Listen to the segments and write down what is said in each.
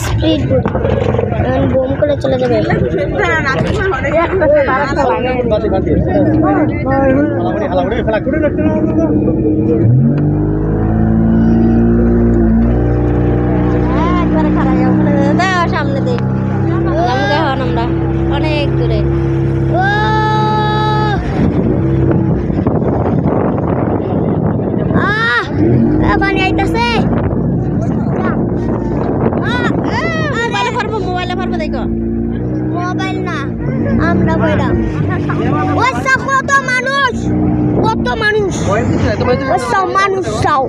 Speed bomb করে চলে যাবে। সামনে দিক আমরা অনেক দূরে। পানি আইতাছে। মোবাইলে পারবো দেখো, মোবাইল না আমরা কইরা। কত মানুষ, কত মানুষ, মানুষ চাও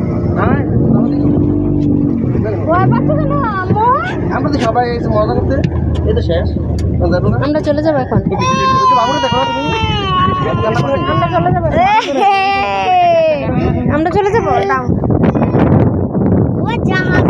আমরা তো সবাই মজা করতে। এই তো শেষ, আমরা চলে যাবো এখন। আমরা চলে যাবো। জাহাজ